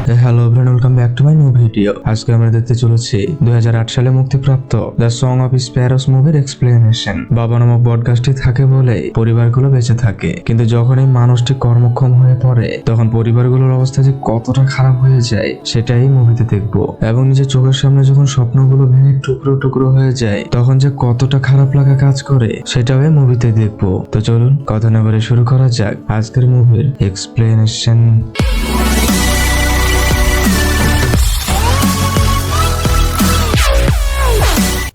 Hello everyone, welcome back to my new video. আজকে আমরা দেখতে চলেছি 2008 সালে মুক্তিপ্রাপ্ত দ্য সং অফ স্প্যারোস মুভির এক্সপ্লেনেশন। বাবা নামক বটগাছটি থাকে বলেই পরিবারগুলো বেঁচে থাকে, কিন্তু যখন এই মানুষটি কর্মক্ষম হয়ে পড়ে তখন পরিবারগুলোর অবস্থা যে কতটা খারাপ হয়ে যায় সেটাই মুভিতে দেখবো। এবং নিজের চোখের সামনে যখন স্বপ্নগুলো ভেঙে টুকরো টুকরো হয়ে যায় তখন যে কতটা খারাপ লাগা কাজ করে সেটাও এই মুভিতে দেখবো। তো চলুন কথা না বলে শুরু করা যাক আজকের মুভির এক্সপ্লেনেশন।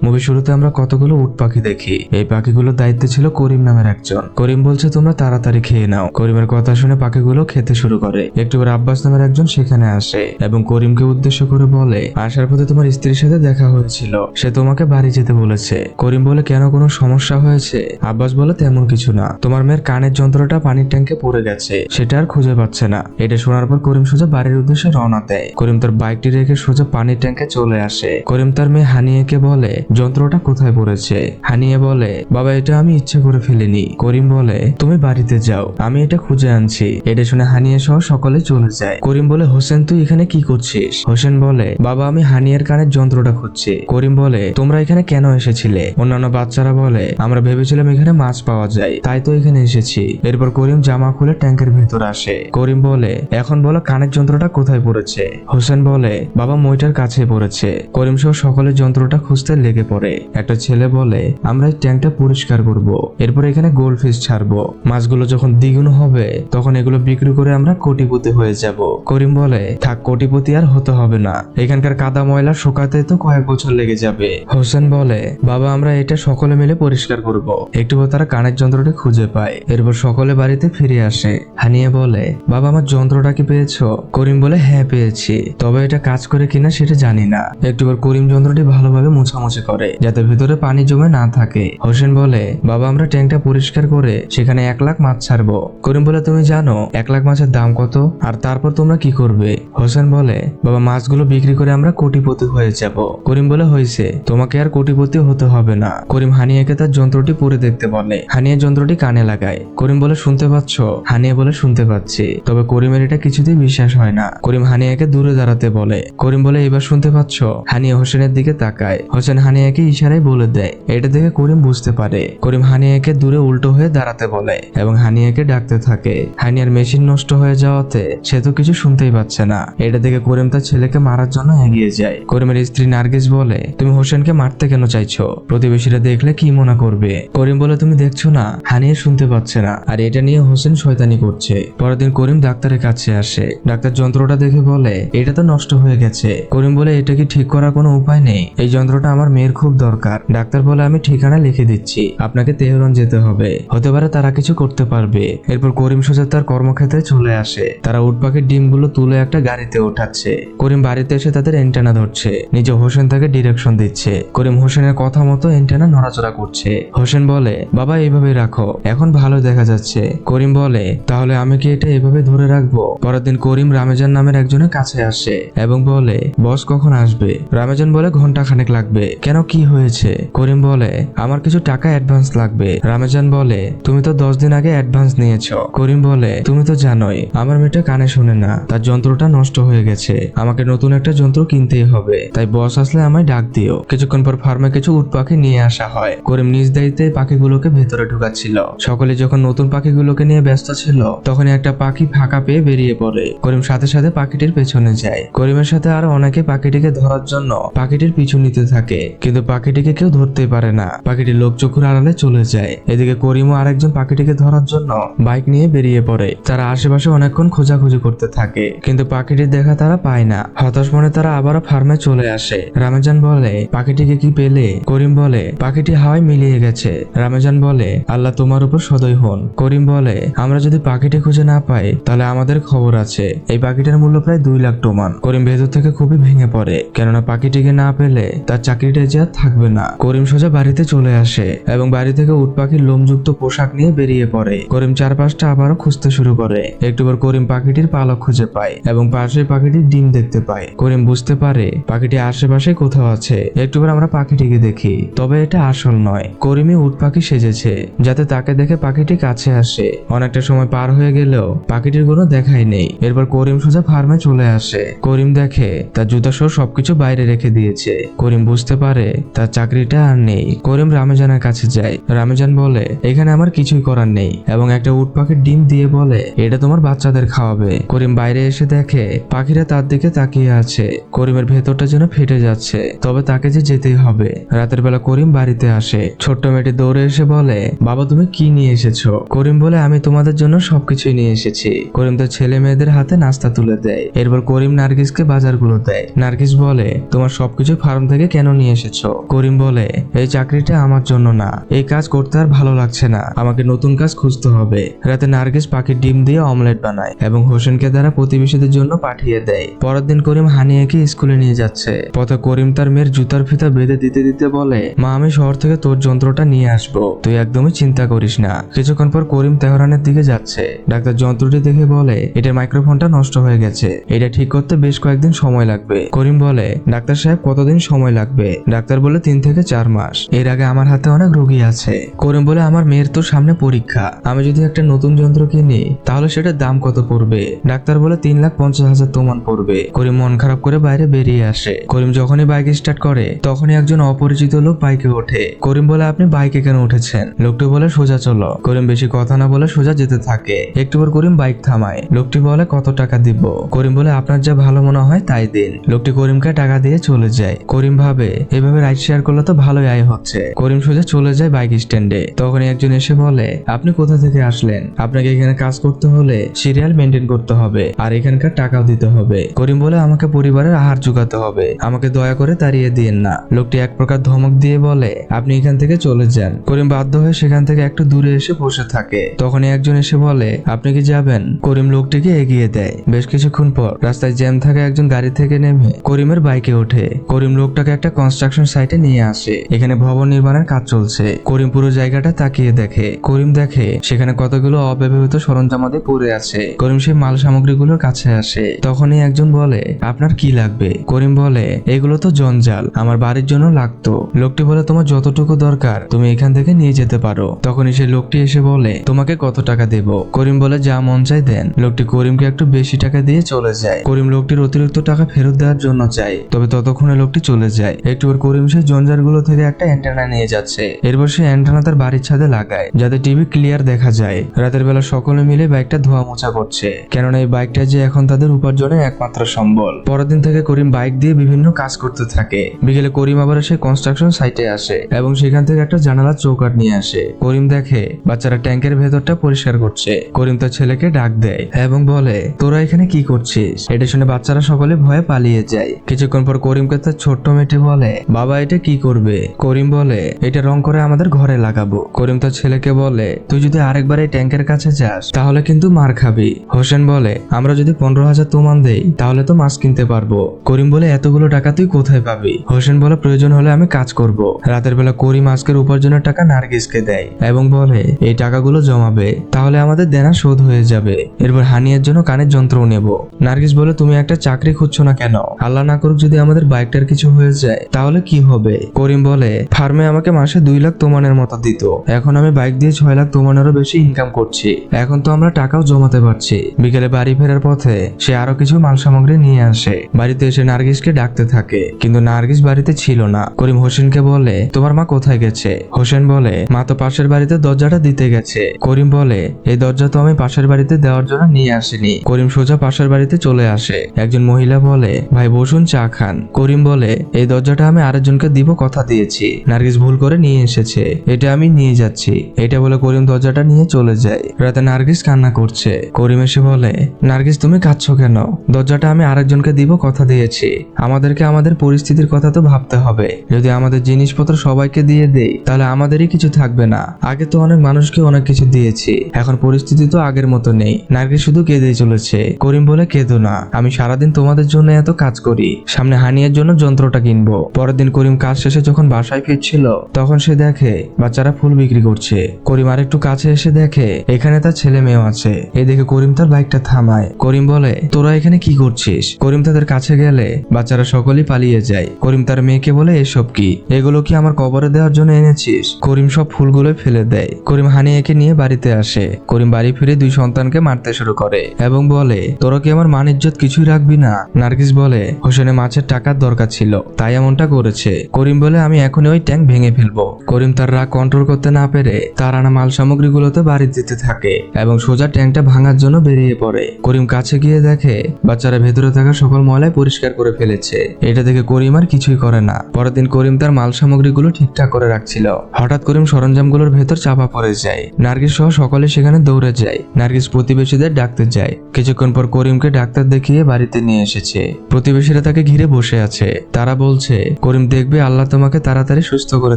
মুভি শুরুতে আমরা কতগুলো উট পাখি দেখি। এই পাখিগুলোর দায়িত্বে ছিল করিম নামের একজন। করিম বলছে তোমরা তাড়াতাড়ি খেয়ে নাও। করিমের কথা শুনে পাখিগুলো খেতে শুরু করে। একটু পর আব্বাস নামের একজন সেখানে আসে এবং করিমকে উদ্দেশ্য করে বলে, আসার পথে তোমার স্ত্রীর সাথে দেখা হয়েছিল, সে তোমাকে বাড়ি যেতে বলেছে। করিম বলে, কেন কোনো সমস্যা হয়েছে? আব্বাস বলে, তেমন কিছু না, তোমার মেয়ের কানের যন্ত্রটা পানির ট্যাঙ্কে পড়ে গেছে, সেটা আর খুঁজে পাচ্ছে না। এটা শোনার পর করিম সোজা বাড়ির উদ্দেশ্যে রওনা দেয়। করিম তার বাইকটি রেখে সোজা পানির ট্যাঙ্কে চলে আসে। করিম তার মেয়ে হানিয়াকে বলে, যন্ত্রটা কোথায় পড়েছে? হানিয়া বলে, বাবা এটা আমি ইচ্ছে করে ফেলিনি। করিম বলে, তুমি বাড়িতে যাও, আমি এটা খুঁজে আনছি। এটা শুনে হানিয়া সহ সকলে চলে যায়। করিম বলে, হোসেন তুই এখানে কি করছিস? হোসেন বলে, বাবা আমি হানিয়ার কানের যন্ত্রটা খুঁজছি। করিম বলে, তোমরা এখানে কেন এসেছিলে? অন্যান্য বাচ্চারা বলে, আমরা ভেবেছিলাম এখানে মাছ পাওয়া যায়, তাই তো এখানে এসেছি। এরপর করিম জামা খুলে ট্যাঙ্কের ভেতর আসে। করিম বলে, এখন বলো কানের যন্ত্রটা কোথায় পড়েছে? হোসেন বলে, বাবা মইটার কাছে পড়েছে। করিম সহ সকলে যন্ত্রটা খুঁজতে লেগে পড়ে। একটা ছেলে বলে, আমরা এই ট্যাঙ্কটা পরিষ্কার করব, এরপর এখানে গোল্ডফিশ ছাড়বো, মাছগুলো যখন দ্বিগুণ হবে তখন এগুলো বিক্রি করে আমরা কোটিপতি হয়ে যাব। করিম বলে, থাক, কোটিপতি আর হতে হবে না, এখানকার কাদা ময়লা শুকাতে তো কয়েক বছর লেগে যাবে। হোসেন বলে, বাবা আমরা এটা সকলে মিলে পরিষ্কার করব। একটু পর তারা কানের যন্ত্রটি খুঁজে পায়। এরপর সকলে বাড়িতে ফিরে আসে। হানিয়া বলে, বাবা আমার যন্ত্রটা কি পেয়েছো? করিম বলে, হ্যাঁ পেয়েছি, তবে এটা কাজ করে কিনা সেটা জানি না। একটু পর করিম যন্ত্রটি ভালোভাবে মোছামুছি করে যাতে ভিতরে পানি জমে না থাকে। হোসেন বলে, বাবা আমরা ট্যাঙ্কটা পরিষ্কার করে সেখানে 1 লাখ মাছ ছাড়বো। করিম বলে, তুমি জানো 1 লাখ মাছের দাম কত? আর তারপর তোমরা কি করবে? হোসেন বলে, বাবা মাছগুলো বিক্রি করে আমরা কোটিপতি হয়ে যাব। করিম বলে, হয়েছে, তোমাকে আর কোটিপতি হতে হবে না। করিম হানিয়াকে তার যন্ত্রটি পরে দেখতে বলে। হানিয়া যন্ত্রটি কানে লাগায়। করিম বলে, শুনতে পাচ্ছ? হানিয়া বলে, শুনতে পাচ্ছি। তবে করিমের এটা কিছুতেই বিশ্বাস হয় না। করিম হানিয়াকে দূরে দাঁড়াতে বলে। করিম বলে, এবার শুনতে পাচ্ছ? হানিয়া হোসেনের দিকে তাকায়। হোসেন হানিয়াকে ইশারায় বলে দেয়। এটা দেখে করিম বুঝতে পারে। করিম হানিয়াকে দূরে উল্টো হয়ে দাঁড়াতে বলে এবং হানিয়াকে ডাকতে থাকে। হানিয়ার মেশিন নষ্ট হয়ে যাওয়াতে সে তো কিছু শুনতেই পাচ্ছে না। এটা দেখে করিম তার ছেলেকে মারার জন্য এগিয়ে যায়। করিমের স্ত্রী নার্গিস বলে, তুমি হোসেনকে মারতে কেন চাইছো? প্রতিবেশীরা দেখলে কি মনে করবে? করিম বলে, তুমি দেখছো না হানিয়া শুনতে পাচ্ছে না, আর এটা নিয়ে হোসেন শয়তানি করছে। পরের দিন করিম ডাক্তারের কাছে আসে। ডাক্তার যন্ত্রটা দেখে বলে, এটা তো নষ্ট হয়ে গেছে। করিম বলে, এটা কি ঠিক করার কোনো উপায় নেই? এই যন্ত্রটা আমার মেয়ের খুব দরকার। ডাক্তার বলে, আমি ঠিকানা লিখে দিচ্ছি, আপনাকে তেহরান যেতে হবে, হতে পারে তারা কিছু করতে পারবে। এরপর করিম সোজা তার কর্মক্ষেত্রে চলে আসে। তারা উট পাখির ডিমগুলো তুলে একটা গাড়িতে ওঠাচ্ছে। করিম বাড়িতে এসে তাদের এন্টেনা ধরছে। নিজে হোসেন তাকে ডিরেকশন দিচ্ছে। করিম হোসেনের কথা মতো এন্টেনা নড়াচড়া করছে। হোসেন বলে, বাবা এইভাবে রাখো, এখন ভালো দেখা যাচ্ছে। করিম বলে, তাহলে আমি কি এটা এভাবে ধরে রাখবো? পরের দিন করিম রামেজান নামের একজনের কাছে আসে এবং বলে, বস কখন আসবে? রামেজান বলে, ঘন্টা খানেক লাগবে। কেন, কি হয়েছে? করিম বলে, আমার কিছু টাকা অ্যাডভান্স লাগবে। রামেজান বলে, তুমি তো 10 দিন আগে অ্যাডভান্স নিয়েছো। করিম বলে, তুমি তো জানোই আমার মেয়েটা কানে শুনে না, তার যন্ত্রটা নষ্ট হয়ে গেছে, আমাকে নতুন একটা যন্ত্র কিনতেই হবে, তাই বস আসলে আমায় ডাক দিও। কিছুক্ষণ পর ফার্মে কিছু উট পাখি নিয়ে আসা হয়। করিম নিজ দায়িত্বে পাখিগুলোকে ভেতরে ঢুকাচ্ছিল। সকলে যখন নতুন পাখিগুলোকে নিয়ে ব্যস্ত ছিল তখন একটা পাখি ফাঁকা পেয়ে বেরিয়ে পড়ে। করিম সাথে সাথে পাখিটির পেছনে যায়। করিমের সাথে আরো অনেকে পাখিটিকে ধরার জন্য পাখিটির পিছু নিতে থাকে, কিন্তু পাখিটিকে কেউ ধরতেই পারে না। পাখিটি লোকচক্ষুর আড়ালে চলে যায়। এদিকে করিমও আরেকজন পাখিটিকে ধরার জন্য বাইক নিয়ে বেরিয়ে পড়ে। তারা আশেপাশে অনেকক্ষণ খোঁজাখুঁজি করতে থাকে, কিন্তু পাখিটির দেখা তারা পায় না। হতাশ মনে তারা আবারও ফার্মে চলে আসে। রামেজান বলে, পাখিটিকে কি পেলে? করিম বলে, পাখিটি হাওয়ায় মিলিয়ে গেছে। রামেজান বলে, আল্লাহ তোমার উপর সদয় হন। করিম বলে, আমরা যদি পাখিটি খুঁজে না পাই তাহলে আমাদের খবর আছে। এই পাখিটার মূল্য প্রায় 2 লাখ টোমান। করিম ভেতর থেকে খুবই ভেঙে পড়ে, কেননা পাখিটিকে না পেলে তার চাকরিটা যে আর থাকবে না। করিম সোজা বাড়িতে চলে আসে এবং বাড়ি থেকে উট পাখির লোমযুক্ত পোশাক নিয়ে বেরিয়ে পড়ে। করিম চারপাশটা আবারও খুঁজতে শুরু করে। একটু পর করিম পাখিটির পালক খুঁজে পায় এবং পাশে পাখিটির ডিম দেখতে পায়। করিম বুঝতে পারে পাখিটি আশেপাশে কোথাও আছে। একটু পর আমরা পাখিটিকে দেখি, তবে এটা আসল নয়। করিমই উট পাখি সেজেছে যাতে তাকে দেখে পাখিটি কাছে আসে। অনেকটা সময় পার হয়ে গেলেও পাখিটির কোনো দেখাই নেই। এরপর করিম সোজা ফার্মে চলে আসে। করিম দেখে তার জুতা সহ সবকিছু বাইরে রেখে দিয়েছে। করিম বুঝতে পারে তার চাকরিটা আর নেই। করিম রামেজানের কাছে যায়। রামেজান বলে এখানে আমার কিছুই করার নেই এবং একটা উট পাখির ডিম দিয়ে বলে এটা তোমার বাচ্চাদের খাওয়াবে। করিম বাইরে এসে দেখে পাখিরা তার দিকে তাকিয়ে আছে। করিমের ভেতরটা যেন ফেটে যাচ্ছে, তবে তাকে যে যেতেই হবে। রাতের বেলা করিম বাড়িতে আসে। ছোট্ট মেয়েটি দৌড়ে এসে বলে বাবা তুমি কি নিয়ে এসেছো? করিম বলে আমি তোমাদের জন্য সবকিছুই নিয়ে এসেছি। করিম তার ছেলে মেয়েদের হাতে নাস্তা তুলে দেয়। এরপর করিম নার্গিসকে বাজারগুলো দেয়। নার্গিস বলে তোমার সবকিছু ফার্ম থেকে কেন নিয়ে এসেছো? করিম বলে এই চাকরিটা আমার জন্য না, এই কাজ করতে আর ভালো লাগছে না, আমাকে নতুন কাজ খুঁজতে হবে। রাতে নার্গিস পাখির ডিম দিয়ে অমলেট বানায় এবং হোসেনকে দ্বারা প্রতিবেশীদের জন্য পাঠিয়ে দেয়। পরের দিন করিম হানিয়াকে স্কুলে নিয়ে যাচ্ছে। পথে করিম তার মেয়ের জুতার ফিতা বেঁধে দিতে দিতে বলে মা আমি শহর থেকে তোর যন্ত্রটা নিয়ে আসবো, তুই একদমই চিন্তা করিস না। কিছুক্ষণ পর করিম তেহরানের দিকে যাচ্ছে। ডাক্তার যন্ত্রটি দেখে বলে এটার মাইক্রোফোনটা নষ্ট হয়ে গেছে, এটা ঠিক করতে বেশ কয়েকদিন সময় লাগবে। করিম বলে ডাক্তার সাহেব কতদিন সময় লাগবে? ডাক্তার বলে 3 থেকে 4 মাস। এর আগে আমার হাতে অনেক রোগী আছে। করিম বলে আমার মেয়ের তো সামনে পরীক্ষা, আমি যদি একটা নতুন যন্ত্র কিনি তাহলে সেটার দাম কত পড়বে? ডাক্তার বলে 3,50,000 তোমান পড়বে। করিম মন খারাপ করে বাইরে বেরিয়ে আসে। করিম যখনই বাইক স্টার্ট করে তখনই একজন অপরিচিত লোক বাইকে ওঠে। করিম বলে আপনি বাইকে কেন উঠেছেন? লোকটি বলে সোজা চলো। করিম বেশি কথা না বলে সোজা যেতে থাকে। একটু পর করিম বাইক থামায়। লোকটি বলে কত টাকা দিব? করিম বলে আপনার যা ভালো মনে হয় তাই দিন। লোকটি করিমকে টাকা দিয়ে চলে যায়। করিম ভাবে এভাবে রাইড শেয়ার করলে তো ভালোই আয় হচ্ছে। করিম সোজা চলে যায় বাইক স্ট্যান্ডে। তখনই একজন এসে বলে আপনি কোথা থেকে আসলেন? আপনাকে এখানে কাজ করতে হলে সিরিয়াল মেনটেন করতে হবে আর এখানকার টাকাও দিতে হবে। করিম বলে আমাকে পরিবারের আহার জোগাতে হবে, আমাকে দয়া করে তাড়িয়ে দিয়েন না। লোকটি এক প্রকার ধমক দিয়ে বলে আপনি এখান থেকে চলে যান। করিম বাধ্য হয়ে সেখান থেকে একটু দূরে এসে বসে থাকে। তখনই একজন এসে বলে আপনি কি যাবেন? করিম লোকটিকে এগিয়ে দেয়। বেশ কিছুক্ষণ পর রাস্তায় জ্যাম থাকা একজন গাড়ি থেকে নেমে করিমের বাইকে ওঠে। করিম লোকটাকে একটা কনস্ট্রাকশন সাইটে নিয়ে আসে। এখানে ভবন নির্মাণের কাজ চলছে। করিম পুরো জায়গাটা তাকিয়ে দেখে। করিম দেখে সেখানে কতগুলো অব্যবহৃত সরঞ্জামাদি পড়ে আছে। করিম সেই মাল সামগ্রীগুলোর কাছে আসে। তখনই একজন বলে আপনার কি লাগবে? করিম বলে এগুলো তো জঞ্জাল, আমার বাড়ির জন্য লাগতো। লোকটি বলে তোমার যতটুকু দরকার তুমি এখান থেকে নিয়ে যেতে পারো। তখনই সেই লোকটি এসে বলে তোমাকে কত টাকা দেব? করিম বলে যা মন চাই দেন। লোকটি করিমকে একটু বেশি টাকা দিয়ে চলে যায়। করিম লোকটির অতিরিক্ত টাকা ফেরত দেওয়ার জন্য চায়, তবে ততক্ষণে লোকটি চলে যায়। একটু পর করিম সেই জঞ্জালগুলো থেকে একটা অ্যান্টেনা নিয়ে যাচ্ছে। এরপর সেই অ্যান্টেনা তার বাড়ির ছাদে লাগায় যাতে টিভি ক্লিয়ার দেখা যায়। রাতের বেলা সকলে মিলে বাইকটা ধোয়া মোছা করছে, কেননা এই বাইকটা যে এখন তাদের উপার্জনের একমাত্র সম্বল। পরের দিন থেকে করিম বাইক দিয়ে বিভিন্ন কাজ করতে থাকে। বিকেলে করিম আবার সেই কনস্ট্রাকশন সাইটে আসে এবং সেখান থেকে একটা জানালার চৌকাঠ নিয়ে আসে। করিম দেখে বাচ্চারা ট্যাঙ্কের ভেতরটা পরিষ্কার করছে। করিম তার ছেলেকে ডাক দেয় এবং বলে তোরা এখানে কি করছিস? এটা শুনে বাচ্চারা সকলে ভয়ে পালিয়ে যায়। কিছুক্ষণ পর করিমকে তার ছোট্ট মেয়েটি বলে বাবা এটা কি করবে? করিম বলে এটা রং করে আমাদের ঘরে লাগাবো। করিম তার ছেলেকে বলে তুই যদি আরেকবার এই ট্যাঙ্কের কাছে যাস তাহলে কিন্তু মার খাবি। হোসেন বলে আমরা যদি 15,000 তোমান দেই তাহলে তো মাছ কিনতে পারবো। করিম বলে এতগুলো টাকা তুই কোথায় পাবি? হোসেন বলে প্রয়োজন হলে আমি কাজ করব। রাতের বেলা করিম আজকের উপার্জনের টাকা নার্গিসকে দেয় এবং বলে এই টাকাগুলো জমাবে, তাহলে আমাদের দেনা শোধ হয়ে যাবে। এরপর হানিয়ার জন্য কানের যন্ত্রও নেব। নার্গিস বলে তুমি একটা চাকরি খুঁজছো না কেন? আল্লাহ না করুক যদি আমাদের বাইকটার কিছু হয়ে যায় তাহলে কি হবে? করিম বলে ফার্মে আমাকে মাসে 2 লাখ তোমানের মতো দিত, এখন আমি বাইক দিয়ে 6 লাখ তোমানেরও বেশি ইনকাম করছি, এখন তো আমরা টাকাও জমাতে পারছি। বিকেলে বাড়ি ফেরার পথে সে আরো কিছু মাল সামগ্রী নিয়ে আসে। বাড়িতে এসে নার্গিসকে ডাকতে থাকে, কিন্তু নার্গিস বাড়িতে ছিল না। করিম হোসেনকে বলে তোমার মা কোথায় গেছে? হোসেন বলে মা তো পাশের বাড়িতে দরজাটা দিতে গেছে। করিম বলে এই দরজা তো আমি পাশের বাড়িতে দেওয়ার জন্য নিয়ে আসিনি। করিম সোজা পাশের বাড়িতে চলে আসে। একজন মহিলা বলে ভাই বসুন চা খান। করিম বলে এই দরজাটা আমি আরেকজনকে দিব, কথা দিয়েছি, নার্গিস ভুল করে নিয়ে এসেছে, এটা আমি নিয়ে যাচ্ছি। এটা বলে করিম দরজাটা নিয়ে চলে যায়। রাতে নার্গিস কান্না করছে। করিম এসে বলে নার্গিস তুমি কাঁদছো কেন? দরজাটা আমি আরেকজনকে দিব, কথা দিয়েছি, আমাদেরকে আমাদের পরিস্থিতির কথা তো ভাবতে হবে। যদি আমাদের জিনিসপত্র সবাইকে দিয়ে দেই তাহলে আমাদেরই কিছু থাকবে না। আগে তো অনেক মানুষকে অনেক কিছু দিয়েছি, এখন পরিস্থিতি তো আগের মতো নেই। নার্গিস শুধু কেঁদেই চলেছে। করিম বলে কেঁদো না, আমি সারাদিন তোমাদের জন্য এত কাজ করি, সামনে হানিয়ার জন্য যন্ত্রটা কিনবো। পরের দিন করিম করিম কাজ শেষে যখন বাসায় ফিরছিল তখন সে দেখে বাচ্চারা ফুল বিক্রি করছে। করিম আরেকটু কাছে এসে দেখে এখানে তার ছেলে মেয়েও আছে। এই দেখে করিম তার বাইকটা থামায়। করিম বলে, তোরা এখানে কি করছিস? করিম তাদের কাছে গেলে বাচ্চারা সকলেই পালিয়ে যায়। করিম তার মেয়েকে বলে, এসব কি? এগুলো কি আমার কবরে দেওয়ার জন্য এনেছিস? করিম সব ফুলগুলো ফেলে দেয়। করিম হানিয়াকে নিয়ে বাড়িতে আসে। করিম বাড়ি ফিরে দুই সন্তানকে মারতে শুরু করে এবং বলে, তোরা কি আমার মান ইজ্জত কিছুই রাখবি না? নার্গিস বলে, হোসেনের মাছের টাকার দরকার ছিল তাই এমনটা করেছে। করিম বলে, আমি এখনই ওই ট্যাঙ্ক ভেঙে ফেলবো। করিম তার রাগ কন্ট্রোল করতে না পেরে তার আনা মাল সামগ্রীগুলোতে বাড়ি দিতে থাকে এবং সোজা ট্যাঙ্কটা ভাঙার জন্য বেরিয়ে পড়ে। করিম কাছে গিয়ে দেখে বাচ্চারা ভেতরে থাকা সকল ময়লা পরিষ্কার করে ফেলেছে। এটা দেখে করিম আর কিছুই করে না। পরের দিন করিম তার মাল সামগ্রীগুলো ঠিকঠাক করে রাখছিল। হঠাৎ করিম সরঞ্জামগুলোর ভেতর চাপা পড়ে যায়। নার্গিস সহ সকলে সেখানে দৌড়ে যায়। নার্গিস প্রতিবেশীদের ডাকতে যায়। কিছুক্ষণ পর করিমকে ডাক্তার দেখিয়ে বাড়িতে নিয়ে এসেছে। প্রতিবেশীরা তাকে ঘিরে বসে আছে। তারা বলছে, করিম দেখবে আল্লাহ তোমাকে তাড়াতাড়ি সুস্থ করে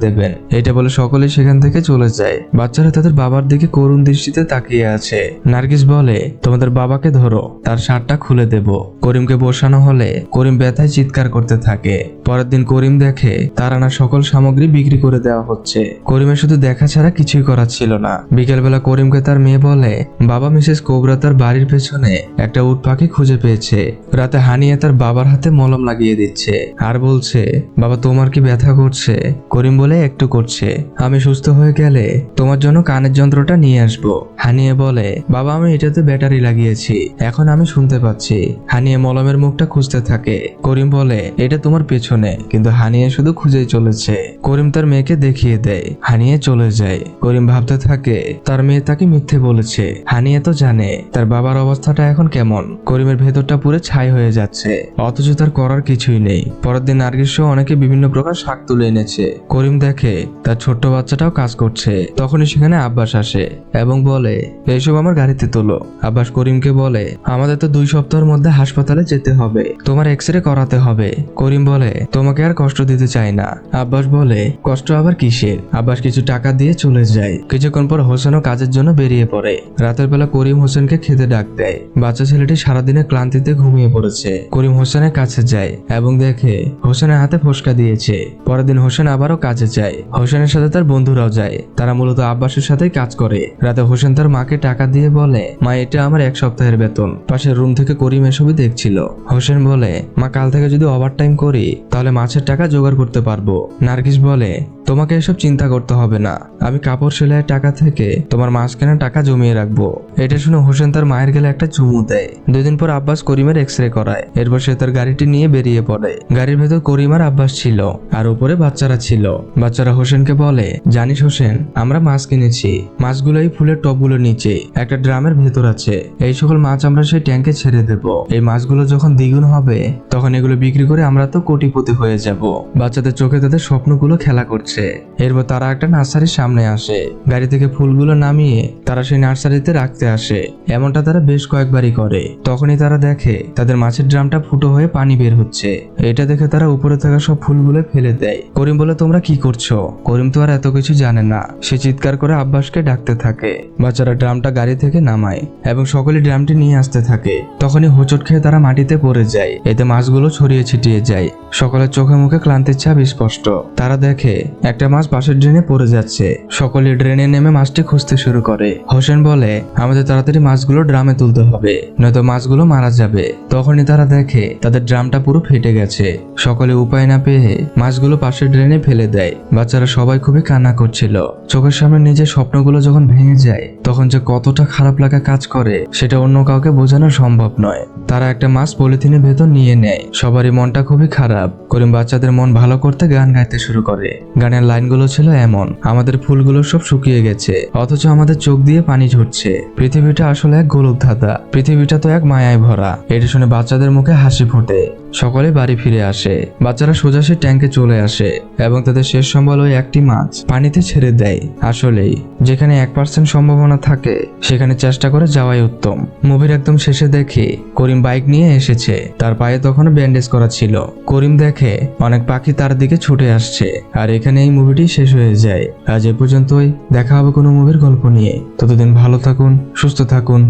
দেবেন। এটা বলে সকলে সেখান থেকে চলে যায়। বাচ্চারা তাদের বাবার দিকে করুণ দৃষ্টিতে তাকিয়ে আছে। নার্গিস বলে, তোমাদের বাবাকে ধরো, তার শার্টটা খুলে দেব। করিমকে বসানো হলে করিম ব্যথায় চিৎকার করতে থাকে। পরের দিন করিম দেখে তার আনা সকল সামগ্রী বিক্রি করে দেওয়া হচ্ছে। করিমের শুধু দেখা ছাড়া কিছুই করার ছিল না। বিকেলবেলা করিমকে তার মেয়ে বলে, বাবা মিসেস কোবরা তার বাড়ির পেছনে একটা উট পাখি খুঁজে পেয়েছে। রাতে হানিয়ে তার বাবার হাতে মলম লাগিয়ে দিচ্ছে আর বলছে, বাবা তোমার কি ব্যথা করছে? করিম বলে, একটু করছে। আমি সুস্থ হয়ে গেলে তোমার জন্য কানের যন্ত্রটা নিয়ে আসবো। হানিয়ে বলে, বাবা আমি এটাতে ব্যাটারি লাগিয়েছি, এখন আমি শুনতে পাচ্ছি। হানিয়ে মলমের মুখটা খুঁজতে থাকে। করিম বলে, এটা তোমার পেছনে। কিন্তু হানিয়ে শুধু খুঁজেই চলেছে। করিম তার মেয়েকে দেখিয়ে দেয়। হানিয়ে চলে যায়। করিম ভাবতে থাকে তার মেয়ে তাকে মিথ্যে বলেছে। হানিয়ে তো জানে তার বাবার অবস্থাটা এখন কেমন। করিমের ভেতরটা পুরো ছাই হয়ে যাচ্ছে, অথচ তার করার কিছুই নেই। পরের দিন নার্গিস সহ অনেকে বিভিন্ন প্রকার শাক তুলে এনেছে। করিম দেখে তার ছোট্ট বাচ্চাটাও কাজ করছে। তখনই সেখানে আব্বাস আসে এবং বলে, এইসব আমার গাড়িতে তোলো। আব্বাস করিমকে বলে, আমাদের তো 2 সপ্তাহের মধ্যে হাসপাতালে যেতে হবে, তোমার এক্সরে করাতে হবে। করিম বলে, তোমাকে আর কষ্ট দিতে চাই না। আব্বাস বলে, কষ্ট আবার কিসের? আব্বাস কিছু টাকা দিয়ে চলে যায়। কিছুক্ষণ পর হোসেনও কাজের জন্য বেরিয়ে পড়ে। রাতের বেলা করিম হোসেনকে খেতে ডাক দেয়। বাচ্চা ছেলেটি সারাদিনের ক্লান্তিতে ঘুমিয়ে পড়েছে। করিম হোসেনের কাছে যায় এবং দেখে হোসেনের হাতে ফোসকা দিয়েছে। পরের দিন হোসেন আবারও কাজে যায়। হোসেনের সাথে তার বন্ধুরাও যায়। তারা মূলত আব্বাসের সাথেই কাজ করে। রাতে হোসেন তার মাকে টাকা দিয়ে বলে, মা এটা আমার 1 সপ্তাহের বেতন। পাশের রুম থেকে করিম এসবই দেখছিল। হোসেন বলে, মা কাল থেকে যদি ওভারটাইম করি তাহলে মাছের টাকা জোগাড় করতে পারবো। নার্গিস বলে, তোমাকে এসব চিন্তা করতে হবে না, আমি কাপড় সেলাইয়ের টাকা থেকে তোমার মাছ কেনার টাকা জমিয়ে রাখবো। এটা শুনে হোসেন তার মায়ের গেলে একটা চুমু দেয়। 2 দিন পর আব্বাস করিমের এক্সরে করায়। এরপর সে তার গাড়িটি নিয়ে বেরিয়ে পড়ে। গাড়ির ভেতর করিম আর আব্বাস ছিল আর উপরে বাচ্চারা ছিল। বাচ্চারা হোসেনকে বলে, জানিস হোসেন, আমরা মাছ কিনেছি। মাছগুলো এই ফুলের টবগুলোর নিচে একটা ড্রামের ভেতর আছে। এই সকল মাছ আমরা সেই ট্যাঙ্কে ছেড়ে দেব। এই মাছগুলো যখন দ্বিগুণ হবে তখন এগুলো বিক্রি করে আমরা তো কোটিপতি হয়ে যাব। বাচ্চাদের চোখে তাদের স্বপ্নগুলো খেলা করছে। এরপর তারা একটা নার্সারির সামনে আসে। গাড়ি থেকে ফুলগুলো নামিয়ে তারা সেই নার্সারিতে রাখতে আসে। এমনটা তারা বেশ কয়েকবারই করে। তখনই তারা দেখে তাদের মাছের ড্রামটা ফুটো হয়ে পানি বের হচ্ছে। এটা দেখে তারা উপরে থাকা সব ফুলগুলো ফেলে দেয়। করিম বলে, তোমরা কি করছো? করিম তো আর এত কিছু জানে না। সে চিৎকার করে আব্বাসকে ডাকতে থাকে। বাচ্চারা ড্রামটা গাড়ি থেকে নামায় এবং সকলে ড্রামটি নিয়ে আসতে থাকে। তখনই হোঁচট খেয়ে তারা মাটিতে পড়ে যায়। এতে মাছগুলো ছড়িয়ে ছিটিয়ে যায়। সকলের চোখে মুখে ক্লান্তির ছাপ স্পষ্ট। তারা দেখে একটা মাছ পাশের ড্রেনে পড়ে যাচ্ছে। সকলে ড্রেনে নেমে মাছটি খুঁজতে শুরু করে। হোসেন বলে, আমাদের তাড়াতাড়ি মাছগুলো ড্রামে তুলতে হবে, নয়তো মাছগুলো মারা যাবে। তখনই তারা দেখে তাদের ড্রামটা পুরো ফেটে গেছে। সকলে উপায় না পেয়ে মাছগুলো পাশের ড্রেনে ফেলে দেয়। বাচ্চারা সবাই খুবই কান্না করছিল। চোখের সামনে নিজের স্বপ্নগুলো যখন ভেঙে যায় তখন যে কতটা খারাপ লাগা কাজ করে সেটা অন্য কাউকে বোঝানো সম্ভব নয়। তারা একটা মাছ পলিথিনের ভেতর নিয়ে নেয়। সবারই মনটা খুবই খারাপ। করিম বাচ্চাদের মন ভালো করতে গান গাইতে শুরু করে। গানের লাইনগুলো ছিল এমন, আমাদের ফুলগুলো সব শুকিয়ে গেছে, অথচ আমাদের চোখ দিয়ে পানি ঝরছে। পৃথিবীটা আসলে এক গোলক ধাঁধা, পৃথিবীটা তো এক মায়ায় ভরা। এটা শুনে বাচ্চাদের মুখে হাসি ফোটে। সকলে বাড়ি ফিরে আসে। বাচ্চারা সোজা সে ট্যাঙ্কে চলে আসে এবং তাদের শেষ সম্বল ওই একটি মাছ পানিতে ছেড়ে দেয়। আসলেই যেখানে 1% সম্ভাবনা থাকে সেখানে চেষ্টা করে যাওয়াই উত্তম। মুভির একদম শেষে দেখি করিম বাইক নিয়ে এসেছে। তার পায়ে তখনও ব্যান্ডেজ করা ছিল। করিম দেখে অনেক পাখি তার দিকে ছুটে আসছে। আর এখানে এই মুভিটি শেষ হয়ে যায়। আজ এ পর্যন্তই। দেখা হবে কোনো মুভির গল্প নিয়ে। ততদিন ভালো থাকুন, সুস্থ থাকুন।